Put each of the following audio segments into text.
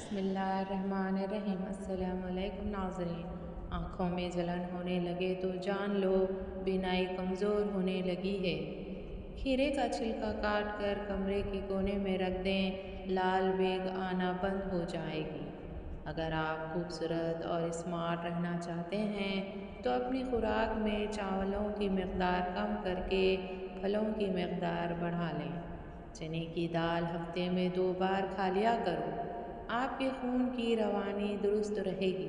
बिस्मिल्लाहिर्रहमानिर्रहीम। अस्सलाम वालेकुम नाज़रीन। आँखों में जलन होने लगे तो जान लो बीनाई कमज़ोर होने लगी है। खीरे का छिलका काट कर कमरे के कोने में रख दें, लाल बेग आना बंद हो जाएगी। अगर आप खूबसूरत और स्मार्ट रहना चाहते हैं तो अपनी खुराक में चावलों की मकदार कम करके फलों की मकदार बढ़ा लें। चने की दाल हफ्ते में 2 बार खा लिया करो, आपके खून की रवानी दुरुस्त रहेगी।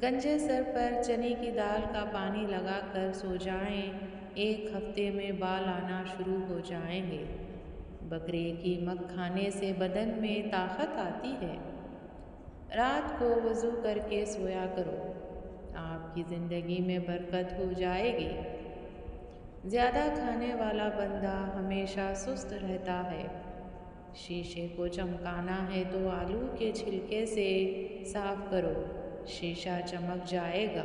गंजे सर पर चने की दाल का पानी लगाकर सो जाएं, 1 हफ्ते में बाल आना शुरू हो जाएंगे। बकरे की मख खाने से बदन में ताकत आती है। रात को वज़ू करके सोया करो, आपकी ज़िंदगी में बरकत हो जाएगी। ज़्यादा खाने वाला बंदा हमेशा सुस्त रहता है। शीशे को चमकाना है तो आलू के छिलके से साफ करो, शीशा चमक जाएगा।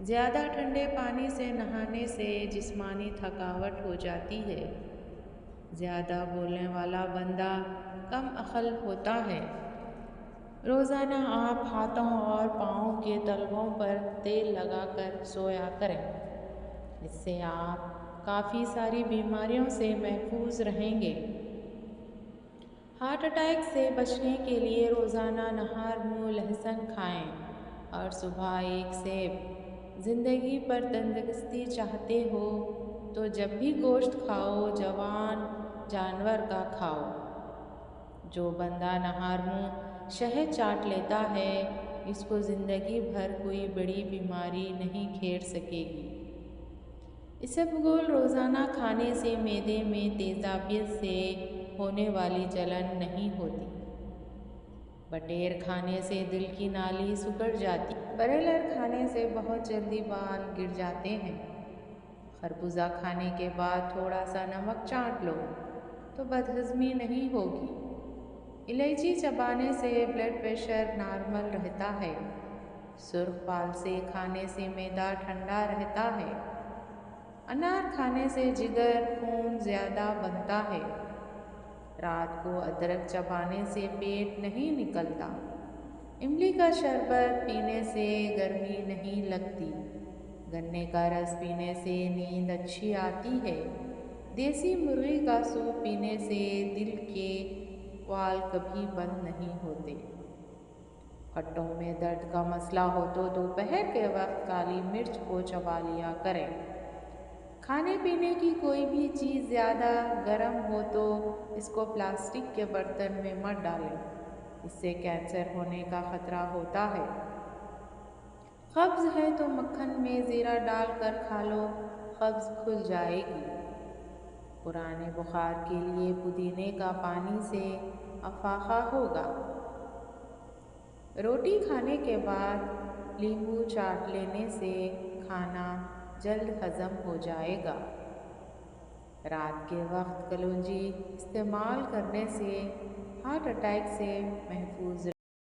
ज़्यादा ठंडे पानी से नहाने से जिस्मानी थकावट हो जाती है। ज़्यादा बोलने वाला बंदा कम अक्ल होता है। रोज़ाना आप हाथों और पाँवों के तलवों पर तेल लगाकर सोया करें, इससे आप काफ़ी सारी बीमारियों से महफूज रहेंगे। हार्ट अटैक से बचने के लिए रोज़ाना नहार मुँह लहसुन खाएं और सुबह 1 सेब। ज़िंदगी पर तंदुरुस्ती चाहते हो तो जब भी गोश्त खाओ जवान जानवर का खाओ। जो बंदा नहार मुँह शहद चाट लेता है, इसको ज़िंदगी भर कोई बड़ी बीमारी नहीं घेर सकेगी। इसबगोल रोज़ाना खाने से मैदे में तेज़ाबियत से होने वाली जलन नहीं होती। बटेर खाने से दिल की नाली सिकुड़ जाती। बरेलर खाने से बहुत जल्दी बाल गिर जाते हैं। खरबूजा खाने के बाद थोड़ा सा नमक चाट लो तो बदहज़मी नहीं होगी। इलायची चबाने से ब्लड प्रेशर नॉर्मल रहता है। सुर्ख फालसे खाने से मैदा ठंडा रहता है। अनार खाने से जिगर खून ज़्यादा बनता है। रात को अदरक चबाने से पेट नहीं निकलता। इमली का शरबत पीने से गर्मी नहीं लगती। गन्ने का रस पीने से नींद अच्छी आती है। देसी मुर्गी का सूप पीने से दिल के वाल कभी बंद नहीं होते। हड्डों में दर्द का मसला हो तो दोपहर के वक्त काली मिर्च को चबा लिया करें। खाने पीने की कोई भी चीज़ ज़्यादा गर्म हो तो इसको प्लास्टिक के बर्तन में मत डालें, इससे कैंसर होने का खतरा होता है। कब्ज़ है तो मक्खन में ज़ीरा डालकर खा लो, कब्ज़ खुल जाएगी। पुराने बुखार के लिए पुदीने का पानी से अफाखा होगा। रोटी खाने के बाद नींबू चाट लेने से खाना जल्द हज़म हो जाएगा। रात के वक्त कलौंजी इस्तेमाल करने से हार्ट अटैक से महफूज